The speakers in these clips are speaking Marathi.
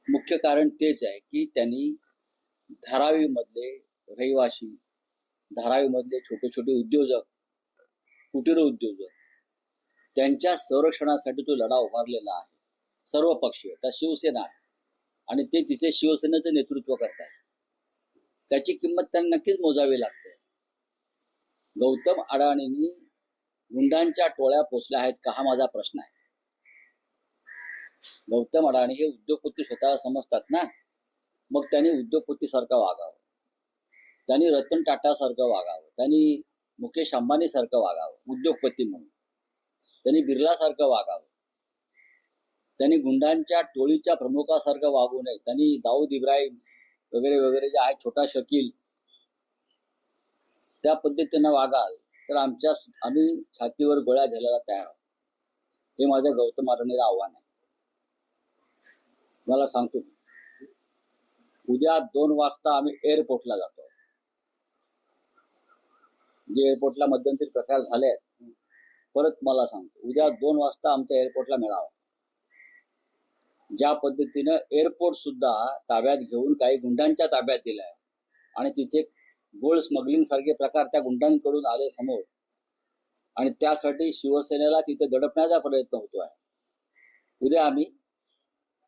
मुख्य कारण तेच आहे की त्यांनी धारावीमधले रहिवासी, धारावीमधले छोटे छोटे उद्योजक, कुटीर उद्योजक, त्यांच्या संरक्षणासाठी तो लढा उभारलेला आहे. सर्व पक्षीय, त्या शिवसेना आहे आणि ते तिथे शिवसेनेचं नेतृत्व करत आहे. त्याची किंमत त्यांना नक्कीच मोजावी लागते. गौतम अडाणींनी गुंडांच्या टोळ्या पोचल्या आहेत का, हा माझा प्रश्न आहे. गौतम अडाणी हे उद्योगपती स्वतः समजतात ना, मग त्यांनी उद्योगपती सारखं वागावं, त्यांनी रतन टाटा सारखं वागावं, त्यांनी मुकेश अंबानी सारखं वागावं उद्योगपती म्हणून, त्यांनी बिर्ला सारखं वागावं, त्यांनी गुंडांच्या टोळीच्या प्रमुखासारखं वागू नये, त्यांनी दाऊद इब्राहिम वगैरे वगैरे जे आहे, छोटा शकील, त्या पद्धतीनं वागाल तर आम्ही छातीवर गोळ्या झेलायला तयार आहोत. हे माझं गौतम अडाणीला आव्हान आहे. मला सांगतो, उद्या 2 वाजता आम्ही एअरपोर्टला जातो. जे एअरपोर्टला मध्यंतरी प्रकार झाले आहेत, परत मला सांगतो, उद्या 2 वाजता आमच्या एअरपोर्टला मिळावा. ज्या पद्धतीनं एअरपोर्ट सुद्धा ताब्यात घेऊन काही गुंडांच्या ताब्यात दिलाय आणि तिथे गोल्ड स्मगलिंग सारखे प्रकार त्या गुंडांकडून आले समोर आणि त्यासाठी शिवसेनेला तिथे दडपण्याचा प्रयत्न होतो आहे. उद्या आम्ही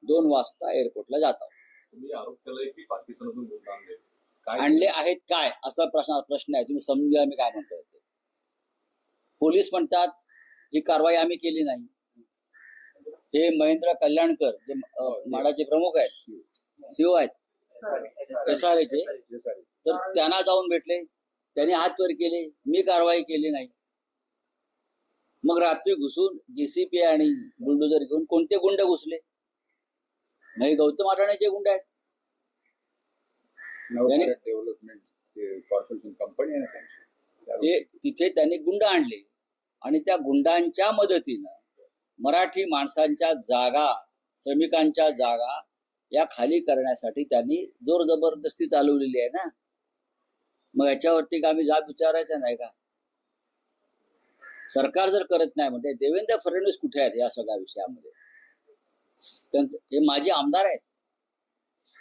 2 वाजता एअरपोर्टला जात आहोत. तुम्ही आरोप केलाय की पाकिस्तानातून गुंड आणले आहेत काय, असा प्रश्न आहे. तुम्ही समजून घ्या मी काय म्हणतोय. पोलीस म्हणतात ही कारवाई आम्ही केली नाही. हे महेंद्र कल्याणकर जे माडाचे प्रमुख आहेत, सीओ आहेत SRAचे, तर त्यांना जाऊन भेटले, त्यांनी हात वर केले, मी कारवाई केली नाही. मग रात्री घुसून JCP आणि बुलडोजर घेऊन कोणते गुंड घुसले? नाही, गौतम अडाणीचे गुंड आहेत. डेव्हलपमेंट कॉर्पोरेशन कंपनी आहे ना, ते तिथे त्यांनी गुंड आणले आणि त्या गुंडांच्या मदतीनं मराठी माणसांच्या जागा, श्रमिकांच्या जागा या खाली करण्यासाठी त्यांनी जोर जबरदस्ती चालवलेली आहे ना. मग याच्यावरती आम्ही जाब विचारायचा नाही का? सरकार जर करत नाही म्हणजे देवेंद्र फडणवीस कुठे आहेत या सगळ्या विषयामध्ये? हे माझे आमदार आहेत,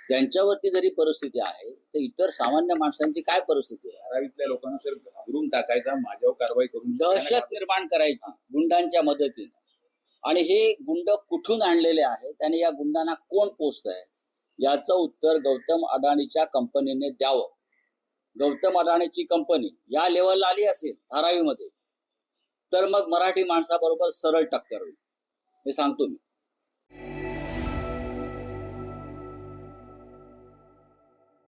त्यांच्यावरती जरी परिस्थिती आहे तर इतर सामान्य माणसांची काय परिस्थिती आहे? धारावीतल्या लोकांना तर घाबरून टाकायचा, माझ्यावर कारवाई करून दहशत निर्माण करायची गुंडांच्या मदतीने. आणि हे गुंड कुठून आणलेले आहे, त्याने या गुंडांना कोण पोचतंय याचं उत्तर गौतम अडाणीच्या कंपनीने द्यावं. गौतम अडाणीची कंपनी या लेवलला आली असेल धारावीमध्ये तर मग मराठी माणसाबरोबर सरळ टक्कर होईल, हे सांगतो मी.